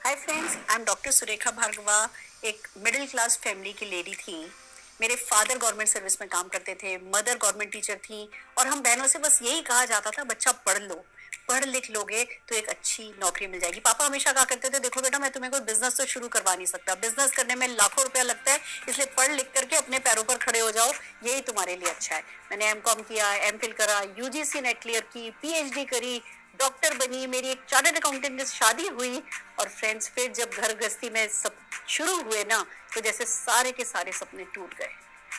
Hi friends, I am doctor Surekha Bhargava. एक middle class family की lady थी। मेरे फादर गवर्नमेंट सर्विस में काम करते थे, मदर गवर्नमेंट टीचर थी। और हम बहनों से बस यही कहा जाता था, बच्चा पढ़ लो, पढ़ लिख लोगे तो एक अच्छी नौकरी मिल जाएगी। पापा हमेशा कहा करते थे, देखो बेटा मैं तुम्हें कोई बिजनेस तो शुरू करवा नहीं सकता, बिजनेस करने में लाखों रुपया लगता है, इसलिए पढ़ लिख करके अपने पैरों पर खड़े हो जाओ, यही तुम्हारे लिए अच्छा है। मैंने एमकॉम किया, एमफिल करा, यूजीसी नेट क्लियर की, पीएचडी करी, डॉक्टर बनी, मेरी एक चार्टर्ड अकाउंटेंट से शादी हुई। और फ्रेंड्स फिर जब घर गृहस्थी में सब शुरू हुए ना, तो जैसे सारे के सारे सपने टूट गए।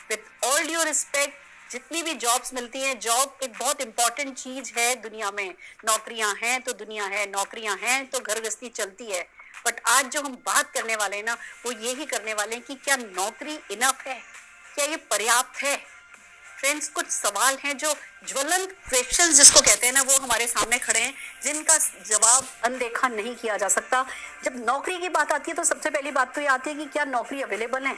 विथ ऑल ड्यू रिस्पेक्ट, जितनी भी जॉब्स मिलती हैं, जॉब एक बहुत इंपॉर्टेंट चीज है दुनिया में। नौकरियां हैं तो दुनिया है, नौकरियां हैं तो घर गृहस्थी चलती है। बट आज जो हम बात करने वाले हैं ना, वो यही करने वाले हैं कि क्या नौकरी इनफ है, क्या ये पर्याप्त है। फ्रेंड्स, कुछ सवाल हैं जो ज्वलंत क्वेश्चंस जिसको कहते हैं ना, वो हमारे सामने खड़े हैं, जिनका जवाब अनदेखा नहीं किया जा सकता। जब नौकरी की बात आती है तो सबसे पहली बात तो ये आती है कि क्या नौकरी अवेलेबल है।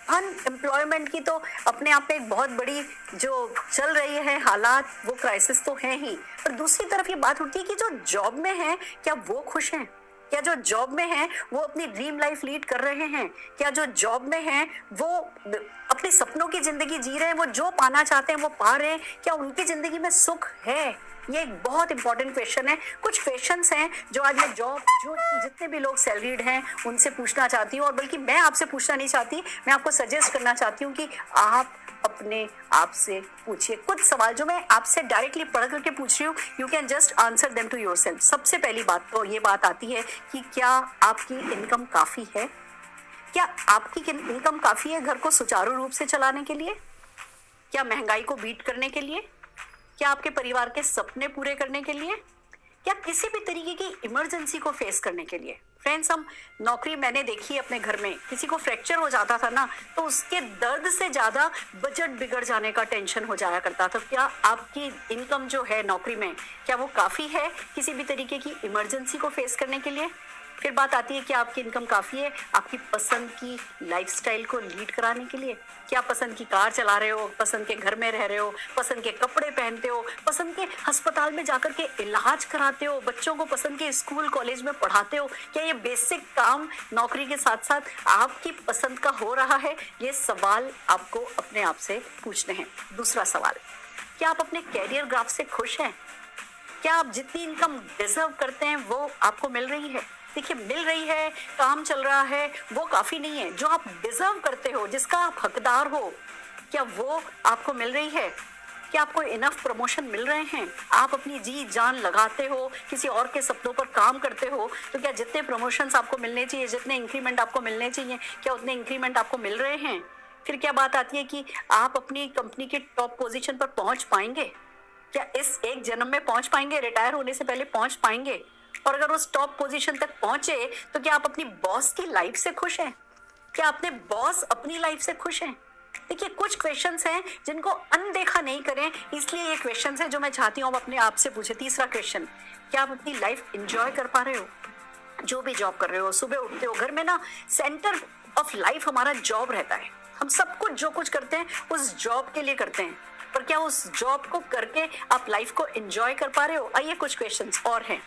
अनएम्प्लॉयमेंट की तो अपने आप में एक बहुत बड़ी जो चल रही है हालात, वो क्राइसिस तो है ही। पर दूसरी तरफ ये बात उठती है कि जो जॉब में है, क्या वो खुश हैं? क्या जो जॉब में हैं वो अपनी ड्रीम लाइफ लीड कर रहे हैं? क्या जो जॉब में हैं वो अपने सपनों की जिंदगी जी रहे हैं, वो जो पाना चाहते हैं वो पा रहे हैं? क्या उनकी जिंदगी में सुख है? ये एक बहुत इंपॉर्टेंट क्वेश्चन है। कुछ क्वेश्चंस हैं जो आज मैं जो जितने भी लोग सैलरीड हैं उनसे पूछना चाहती हूँ। और बल्कि मैं आपसे पूछना नहीं चाहती, मैं आपको सजेस्ट करना चाहती हूँ कि आप अपने आप से पूछिए कुछ सवाल जो मैं आपसे डायरेक्टली पढ़ करके पूछ रही हूँ। You can just answer them to yourself. सबसे पहली बात तो ये बात आती है कि क्या आपकी इनकम काफी है? क्या आपकी इनकम काफी है घर को सुचारू रूप से चलाने के लिए? क्या महंगाई को बीट करने के लिए? क्या आपके परिवार के सपने पूरे करने के लिए? या किसी भी तरीके की इमरजेंसी को फेस करने के लिए? फ्रेंड्स, हम नौकरी मैंने देखी अपने घर में, किसी को फ्रैक्चर हो जाता था ना, तो उसके दर्द से ज्यादा बजट बिगड़ जाने का टेंशन हो जाया करता था। क्या आपकी इनकम जो है नौकरी में, क्या वो काफी है किसी भी तरीके की इमरजेंसी को फेस करने के लिए? फिर बात आती है कि आपकी इनकम काफी है आपकी पसंद की लाइफस्टाइल को लीड कराने के लिए? क्या पसंद की कार चला रहे हो, पसंद के घर में रह रहे हो, पसंद के कपड़े पहनते हो, पसंद के अस्पताल में जाकर के इलाज कराते हो, बच्चों को पसंद के स्कूल कॉलेज में पढ़ाते हो? क्या ये बेसिक काम नौकरी के साथ साथ आपकी पसंद का हो रहा है? ये सवाल आपको अपने आप से पूछने हैं। दूसरा सवाल, क्या आप अपने कैरियर ग्राफ से खुश हैं? क्या आप जितनी इनकम डिजर्व करते हैं वो आपको मिल रही है? देखिए, मिल रही है, काम चल रहा है, वो काफी नहीं है। जो आप डिजर्व करते हो, जिसका आप हकदार हो, क्या वो आपको मिल रही है? क्या आपको इनफ प्रमोशन मिल रहे हैं? आप अपनी जी जान लगाते हो, किसी और के सपनों पर काम करते हो, तो क्या जितने प्रमोशंस आपको मिलने चाहिए, जितने इंक्रीमेंट आपको मिलने चाहिए, क्या उतने इंक्रीमेंट आपको मिल रहे हैं? फिर क्या बात आती है कि आप अपनी कंपनी के टॉप पोजीशन पर पहुंच पाएंगे? क्या इस एक जन्म में पहुंच पाएंगे? रिटायर होने से पहले पहुंच पाएंगे? और अगर उस टॉप पोजीशन तक पहुंचे तो क्या आप अपनी बॉस की लाइफ से खुश हैं? क्या अपने बॉस अपनी लाइफ से खुश हैं? देखिए, कुछ क्वेश्चंस हैं जिनको अनदेखा नहीं करें, इसलिए ये क्वेश्चंस हैं जो मैं चाहती हूँ आप अपने आप से पूछे। तीसरा क्वेश्चन, क्या आप अपनी लाइफ एंजॉय कर पा रहे हो? जो भी जॉब कर रहे हो, सुबह उठते हो, घर में ना सेंटर ऑफ लाइफ हमारा जॉब रहता है। हम सब कुछ जो कुछ करते हैं उस जॉब के लिए करते हैं, पर क्या उस जॉब को करके आप लाइफ को एंजॉय कर पा रहे हो? आइए कुछ क्वेश्चंस और हैं।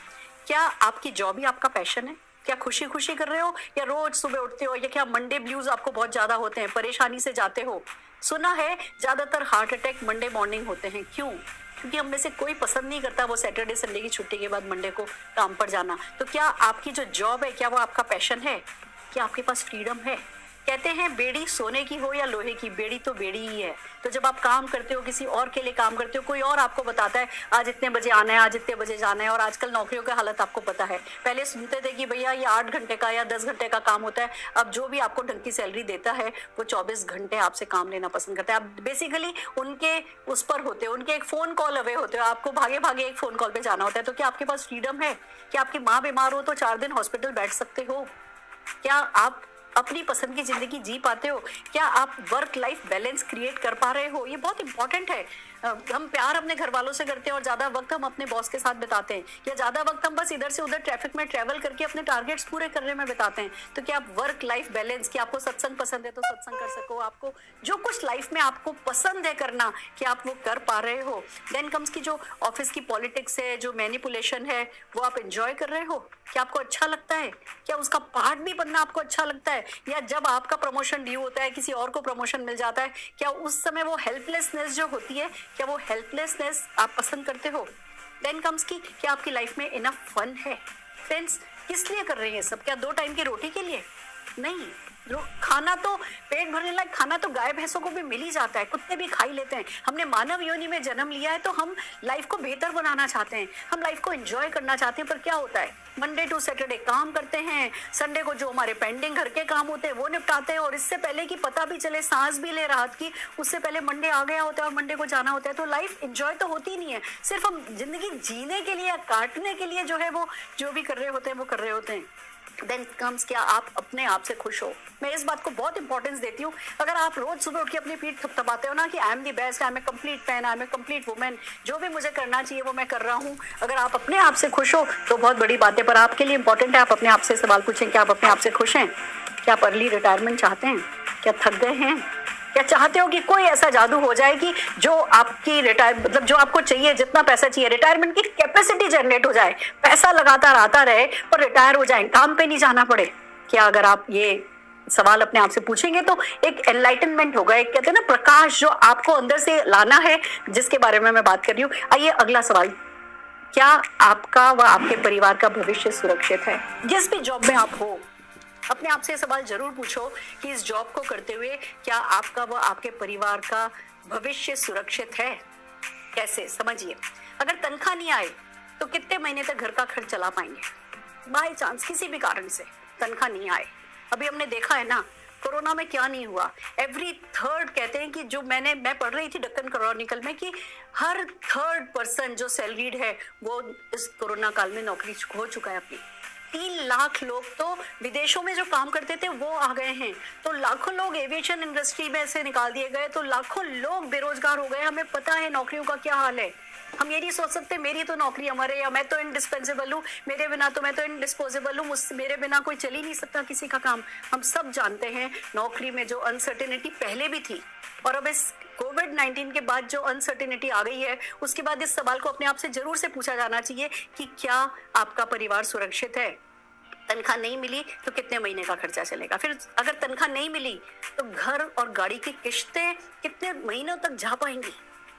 क्या आपकी जॉब ही आपका पैशन है? क्या खुशी खुशी कर रहे हो, या रोज सुबह उठते हो, या क्या मंडे ब्लूज आपको बहुत ज्यादा होते हैं, परेशानी से जाते हो? सुना है ज्यादातर हार्ट अटैक मंडे मॉर्निंग होते हैं। क्यों? क्योंकि हम में से कोई पसंद नहीं करता वो सैटरडे संडे की छुट्टी के बाद मंडे को काम पर जाना। तो क्या आपकी जो जॉब है, क्या वो आपका पैशन है? क्या आपके पास फ्रीडम है? कहते हैं बेड़ी सोने की हो या लोहे की, बेड़ी तो बेड़ी ही है। तो जब आप काम करते हो, किसी और के लिए काम करते हो, कोई और आपको बताता है आज इतने बजे आना है, आज इतने बजे जाना है। और आजकल नौकरियों की हालत आपको पता है, पहले सुनते थे कि भैया ये 8 घंटे का या 10 घंटे का काम होता है। अब जो भी आपको ढंग की सैलरी देता है वो 24 घंटे आपसे काम लेना पसंद करता है। आप बेसिकली उनके उस पर होते हो, उनके एक फोन कॉल अवे होते हो, आपको भागे भागे एक फोन कॉल पे जाना होता है। तो क्या आपके पास फ्रीडम है? क्या आपकी माँ बीमार हो तो 4 दिन हॉस्पिटल बैठ सकते हो? क्या आप अपनी पसंद की जिंदगी जी पाते हो? क्या आप वर्क लाइफ बैलेंस क्रिएट कर पा रहे हो? ये बहुत इंपॉर्टेंट है। हम प्यार अपने घर वालों से करते हैं और ज्यादा वक्त हम अपने बॉस के साथ बिताते हैं, या ज्यादा वक्त हम बस इधर से उधर ट्रैफिक में ट्रैवल करके अपने टारगेट्स पूरे करने में बिताते हैं। तो क्या आप वर्क लाइफ बैलेंस, कि आपको सत्संग पसंद है तो सत्संग कर सको, आपको जो कुछ लाइफ में आपको पसंद है करना, कि आप वो कर पा रहे हो? देन कम्स की जो ऑफिस की पॉलिटिक्स है, जो मैनिपुलेशन है, वो आप एंजॉय कर रहे हो? क्या आपको अच्छा लगता है? क्या उसका पार्ट भी बनना आपको अच्छा लगता है? या जब आपका प्रमोशन ड्यू होता है, किसी और को प्रमोशन मिल जाता है, क्या उस समय वो हेल्पलेसनेस जो होती है, क्या वो हेल्पलेसनेस आप पसंद करते हो? देन कम्स की क्या आपकी लाइफ में इनफ फन है? फ्रेंड्स, किस लिए कर रहे हैं सब? क्या 2 टाइम की रोटी के लिए? नहीं। खाना तो, पेट भरने लायक खाना तो गाय भैंसों को भी मिल ही जाता है, कुत्ते भी खा ही लेते हैं। हमने मानव योनि में जन्म लिया है तो हम लाइफ को बेहतर बनाना चाहते हैं, हम लाइफ को एंजॉय करना चाहते हैं। पर क्या होता है, मंडे टू सैटरडे काम करते हैं, संडे को जो हमारे पेंडिंग घर के काम होते हैं वो निपटाते हैं, और इससे पहले कि पता भी चले, सांस भी ले राहत की, उससे पहले मंडे आ गया होता है और मंडे को जाना होता है। तो लाइफ एंजॉय तो होती नहीं है, सिर्फ हम जिंदगी जीने के लिए, काटने के लिए जो है वो जो भी कर रहे होते हैं वो कर रहे होते हैं। देन कम्स क्या आप अपने आप से खुश हो? मैं इस बात को बहुत इंपॉर्टेंस देती हूँ। अगर आप रोज सुबह उठ के अपनी पीठ थपथपाते हो ना कि I am the best, I am a complete man, I am a complete women, जो भी मुझे करना चाहिए वो मैं कर रहा हूँ, अगर आप अपने आप से खुश हो तो बहुत बड़ी बात है। पर आपके लिए इंपॉर्टेंट है आप अपने आप से सवाल पूछें, क्या आप अपने आप से खुश हैं? क्या आप अर्ली रिटायरमेंट चाहते हैं? क्या थक गए हैं? क्या चाहते हो कि कोई ऐसा जादू हो जाए कि जो आपकी मतलब जो आपको चाहिए, जितना पैसा चाहिए, रिटायरमेंट की कैपेसिटी जनरेट हो जाए, पैसा लगातार आता रहे और रिटायर हो जाए, काम पे नहीं जाना पड़े? क्या अगर आप ये सवाल अपने आप से पूछेंगे तो एक एनलाइटनमेंट होगा, एक कहते हैं ना प्रकाश जो आपको अंदर से लाना है, जिसके बारे में मैं बात कर रही हूँ। आइए अगला सवाल, क्या आपका व आपके परिवार का भविष्य सुरक्षित है? जिस भी जॉब में आप हो, अपने आप से सवाल जरूर पूछो कि इस जॉब को करते हुए क्या आपका व आपके परिवार का भविष्य सुरक्षित है? कैसे? समझिए, अगर तनख्वाह नहीं आए तो कितने महीने तक घर का खर्च चला पाएंगे? बाय चांस किसी भी कारण से तनख्वाह नहीं आए, अभी हमने देखा है ना कोरोना में क्या नहीं हुआ, एवरी थर्ड, कहते हैं कि जो मैं पढ़ रही थी डेक्कन क्रॉनिकल में कि हर थर्ड पर्सन जो सैलरीड है वो इस कोरोना काल में नौकरी खो चुका है अपनी। 3 लाख लोग तो विदेशों में जो काम करते थे वो आ गए हैं, तो लाखों लोग एविएशन इंडस्ट्री में से निकाल दिए गए, तो लाखों लोग बेरोजगार हो गए। हमें पता है नौकरियों का क्या हाल है। हम ये नहीं सोच सकते मेरी तो नौकरी अमर है, या मैं तो इंडिस्पेंसेबल हूँ, मेरे बिना तो मैं तो इंडिस्पोजेबल हूँ, मेरे बिना कोई चल ही नहीं सकता किसी का काम। हम सब जानते हैं नौकरी में जो अनसर्टेनिटी पहले भी थी, और अब इस कोविड-19 के बाद जो अनसर्टेनिटी आ गई है, उसके बाद इस सवाल को अपने आप से जरूर से पूछा जाना चाहिए कि क्या आपका परिवार सुरक्षित है? तनख्वाह नहीं मिली तो कितने महीने का खर्चा चलेगा? फिर अगर तनख्वाह नहीं मिली तो घर और गाड़ी की किश्तें कितने महीनों तक जा पाएंगी?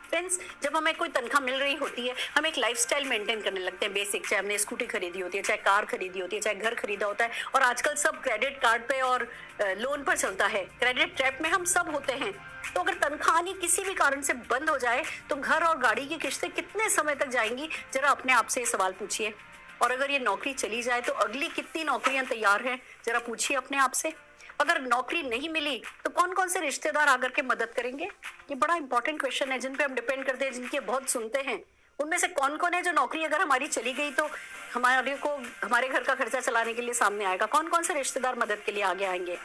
फ्रेंड्स, जब हमें कोई तनख्वाह मिल रही होती है, हम एक लाइफस्टाइल मेंटेन करने लगते हैं बेसिक, चाहे हमने स्कूटी खरीदी होती है, चाहे कार खरीदी होती है, चाहे घर खरीदा होता है, और आजकल सब क्रेडिट कार्ड पे और लोन पर चलता है। क्रेडिट ट्रैप में हम सब होते हैं। तो अगर तनख्वाह नहीं किसी भी कारण से बंद हो जाए तो घर और गाड़ी की किश्तें कितने समय तक जाएंगी? जरा अपने आप से ये सवाल पूछिए। और अगर ये नौकरी चली जाए तो अगली कितनी नौकरियां तैयार हैं? जरा पूछिए अपने आप से। अगर नौकरी नहीं मिली तो कौन कौन से रिश्तेदार आकर के मदद करेंगे? ये बड़ा इंपॉर्टेंट क्वेश्चन है जिन पे हम डिपेंड करते हैं, जिनके बहुत सुनते हैं। उनमें से कौन कौन है जो नौकरी अगर हमारी चली गई तो हमारे घर का खर्चा चलाने के लिए सामने आएगा? कौन कौन से रिश्तेदार मदद के लिए आगे आएंगे?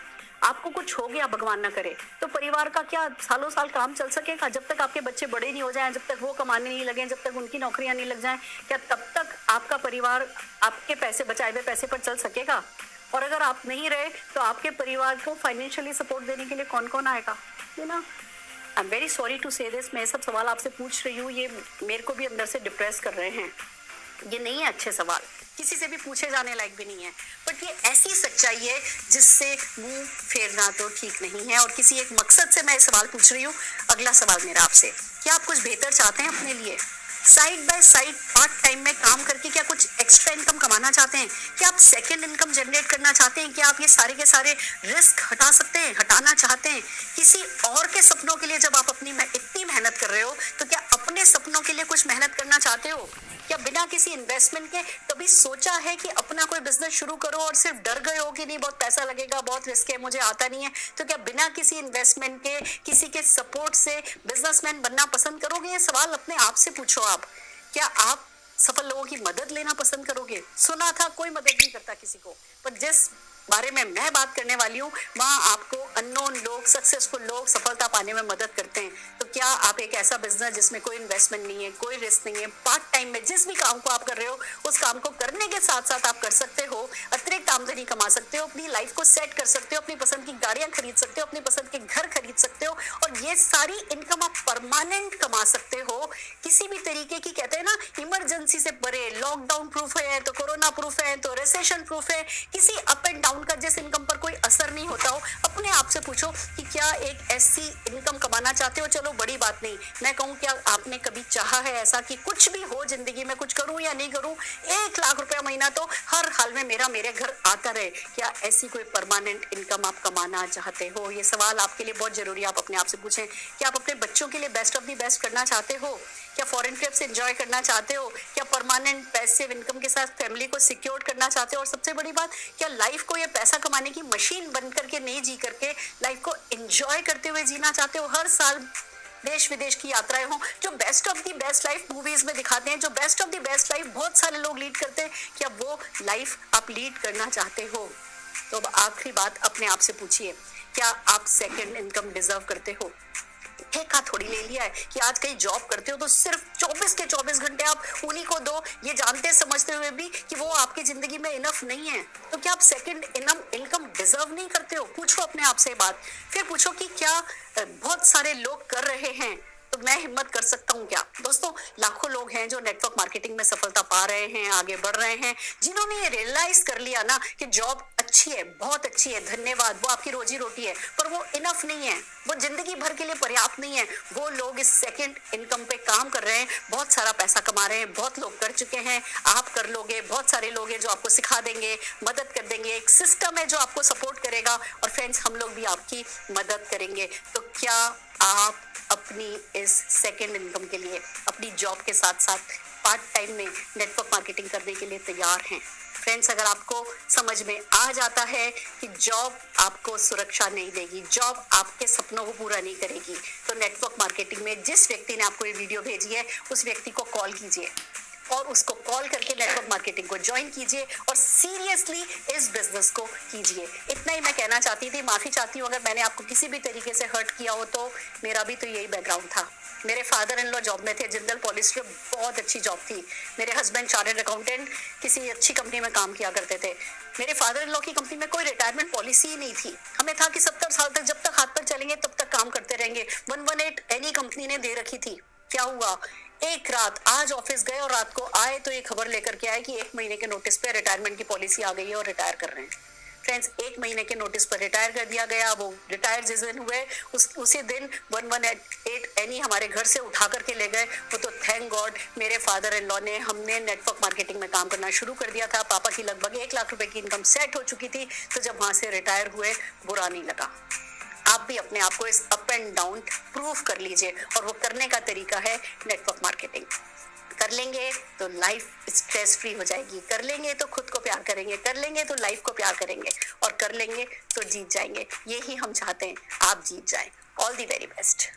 आपको कुछ हो गया, भगवान ना करे, तो परिवार का क्या सालों साल काम चल सकेगा? जब तक आपके बच्चे बड़े नहीं हो जाएं, जब तक वो कमाने नहीं लगे, जब तक उनकी नौकरियां नहीं लग जाएं, क्या तब तक आपका परिवार आपके पैसे, बचाए हुए पैसे पर चल सकेगा? और अगर आप नहीं रहे तो आपके परिवार को फाइनेंशियली सपोर्ट देने के लिए कौन कौन आएगा? You know, I am very sorry to say this, मैं सब सवाल आपसे पूछ रही हूँ, ये मेरे को भी अंदर से डिप्रेस कर रहे हैं। ये नहीं है अच्छे सवाल, किसी से भी पूछे जाने लायक भी नहीं है, बट ये ऐसी सच्चाई है जिससे मुंह फेरना तो ठीक नहीं है। और किसी एक मकसद से मैं सवाल पूछ रही हूँ। अगला सवाल मेरा आपसे, क्या आप कुछ बेहतर चाहते हैं अपने लिए? Side by side part time में काम करके क्या कुछ एक्स्ट्रा इनकम कमाना चाहते हैं? क्या आप सेकंड इनकम जनरेट करना चाहते हैं? क्या आप ये सारे के सारे रिस्क हटा सकते हैं, हटाना चाहते हैं? किसी और के सपनों के लिए जब आप अपनी इतनी मेहनत कर रहे हो तो क्या अपने सपनों के लिए कुछ मेहनत करना चाहते हो? क्या बिना किसी इन्वेस्टमेंट के कभी सोचा है कि अपना कोई बिजनेस शुरू करो और सिर्फ डर गए हो कि नहीं बहुत पैसा लगेगा, बहुत रिस्क है, मुझे आता नहीं है? तो क्या बिना किसी इन्वेस्टमेंट के, किसी के सपोर्ट से बिजनेसमैन बनना पसंद करोगे? ये सवाल अपने आप से पूछो आप। क्या आप सफल लोगों की मदद लेना पसंद करोगे? सुना था कोई मदद नहीं करता किसी को, पर जिस बारे में मैं बात करने वाली हूँ वहाँ आपको अननोन लोग, सक्सेसफुल लोग सफलता पाने में मदद करते हैं। तो क्या आप एक ऐसा बिजनेस जिसमें कोई इन्वेस्टमेंट नहीं है, कोई रिस्क नहीं है, पार्ट टाइम में जिस भी काम को आप कर रहे हो उस काम को करने के साथ साथ आप कर सकते हो, अतिरिक्त आमदनी कमा सकते हो, अपनी लाइफ को सेट कर सकते हो, अपनी पसंद की गाड़ियां खरीद सकते हो, अपनी पसंद के घर खरीद सकते हो, और ये सारी इनकम आप परमानेंट कमा सकते हो। किसी भी तरीके की, कहते हैं ना, इमरजेंसी से परे, लॉकडाउन प्रूफ है तो कोरोना प्रूफ है तो रिसेशन प्रूफ है, किसी अप एंड डाउन का जिस इनकम पर कोई असर नहीं होता हो। अपने आप से पूछो कि क्या एक ऐसी इनकम कमाना चाहते हो? चलो बड़ी बात नहीं, मैं कहूँ क्या आपने कभी चाहा है ऐसा कि कुछ भी हो जिंदगी में, कुछ करूं या नहीं करूं, 1 लाख रुपया महीना तो हर हाल में मेरे घर आता रहे? क्या ऐसी कोई परमानेंट इनकम आप कमाना चाहते हो? ये सवाल आपके लिए बहुत जरूरी है, आप अपने आप से पूछें। क्या आप अपने बच्चों के लिए बेस्ट ऑफ द बेस्ट करना चाहते हो? क्या फॉरेन ट्रिप्स एंजॉय करना चाहते हो? क्या परमानेंट पैसिव इनकम के साथ फैमिली को सिक्योर करना चाहते हो? और सबसे बड़ी बात, क्या लाइफ को ये पैसा कमाने की मशीन बन करके नहीं जी करके लाइफ को एंजॉय करते हुए जीना चाहते हो? हर साल देश विदेश की यात्राएं हो, जो best of the best life movies में दिखाते हैं, जो best of the best life बहुत सारे लोग लीड करते हैं, क्या वो लाइफ आप लीड करना चाहते हो? तो अब आखिरी बात अपने आप से पूछिए, क्या आप सेकंड इनकम डिजर्व करते हो? ठेका थोड़ी ले लिया है कि आज कहीं जॉब करते हो तो सिर्फ 24 के 24 घंटे आप उन्हीं को दो, ये जानते समझते हुए भी कि वो आपकी जिंदगी में इनफ नहीं है। तो क्या आप सेकंड इनकम डिजर्व नहीं करते हो? पूछो अपने आप से बात। फिर पूछो कि क्या बहुत सारे लोग कर रहे हैं तो मैं हिम्मत कर सकता हूँ क्या? दोस्तों, लाखों लोग हैं जो नेटवर्क मार्केटिंग में सफलता पा रहे हैं, आगे बढ़ रहे हैं, जिन्होंने ये रियलाइज कर लिया ना कि जॉब अच्छी है, बहुत अच्छी है, धन्यवाद, वो आपकी रोजी रोटी है, पर वो इनफ नहीं है, वो जिंदगी भर के लिए पर्याप्त नहीं है। वो लोग इस सेकंड इनकम पे काम कर रहे हैं, बहुत सारा पैसा कमा रहे हैं, बहुत लोग कर चुके हैं, आप कर लोगे, बहुत सारे लोग हैं जो आपको सिखा देंगे, मदद कर देंगे, एक सिस्टम है जो आपको सपोर्ट करेगा, और फ्रेंड्स हम लोग भी आपकी मदद करेंगे। तो क्या आप अपनी इस सेकंड इनकम के लिए अपनी जॉब के साथ साथ पार्ट टाइम में नेटवर्क मार्केटिंग करने के लिए तैयार हैं? फ्रेंड्स, अगर आपको समझ में आ जाता है कि जॉब आपको सुरक्षा नहीं देगी, जॉब आपके सपनों को पूरा नहीं करेगी, तो नेटवर्क मार्केटिंग में जिस व्यक्ति ने आपको ये वीडियो भेजी है उस व्यक्ति को कॉल कीजिए और उसको कॉल करके नेटवर्क मार्केटिंग को ज्वाइन कीजिए और सीरियसली इस बिजनेस को कीजिए। इतना ही मैं कहना चाहती थी। माफी चाहती हूँ अगर मैंने आपको किसी भी तरीके से हर्ट किया हो, तो मेरा भी तो यही बैकग्राउंड था। मेरे फादर इन लॉ जॉब में थे, जिंदल पॉलिस्टर, बहुत अच्छी जॉब थी। मेरे हस्बैंड चार्टर्ड अकाउंटेंट किसी अच्छी कंपनी में काम किया करते थे। मेरे फादर इन लॉ की कंपनी में कोई रिटायरमेंट पॉलिसी ही नहीं थी। हमें था कि 70 साल तक जब तक हाथ पर चलेंगे तब तक काम करते रहेंगे। 118 एनी कंपनी ने दे रखी थी। क्या हुआ, एक रात आज ऑफिस गए और रात को आए तो ये खबर लेकर के आए कि 1 महीने के नोटिस पे रिटायरमेंट की पॉलिसी आ गई है और रिटायर कर रहे हैं। फ्रेंड्स, 1 महीने के नोटिस पर रिटायर कर दिया गया। वो रिटायर जिस दिन हुए उसी दिन 118 एनी हमारे घर से उठा करके ले गए। वो तो थैंक गॉड मेरे फादर इन लॉ ने, हमने नेटवर्क मार्केटिंग में काम करना शुरू कर दिया था। पापा की लगभग 1 लाख रुपए की इनकम सेट हो चुकी थी, तो जब वहां से रिटायर हुए बुरा नहीं लगा। आप भी अपने आप को इस अप एंड डाउन प्रूव कर लीजिए, और वो करने का तरीका है नेटवर्क मार्केटिंग। कर लेंगे तो लाइफ स्ट्रेस फ्री हो जाएगी, कर लेंगे तो खुद को प्यार करेंगे, कर लेंगे तो लाइफ को प्यार करेंगे, और कर लेंगे तो जीत जाएंगे। यही हम चाहते हैं, आप जीत जाएं। All the very best.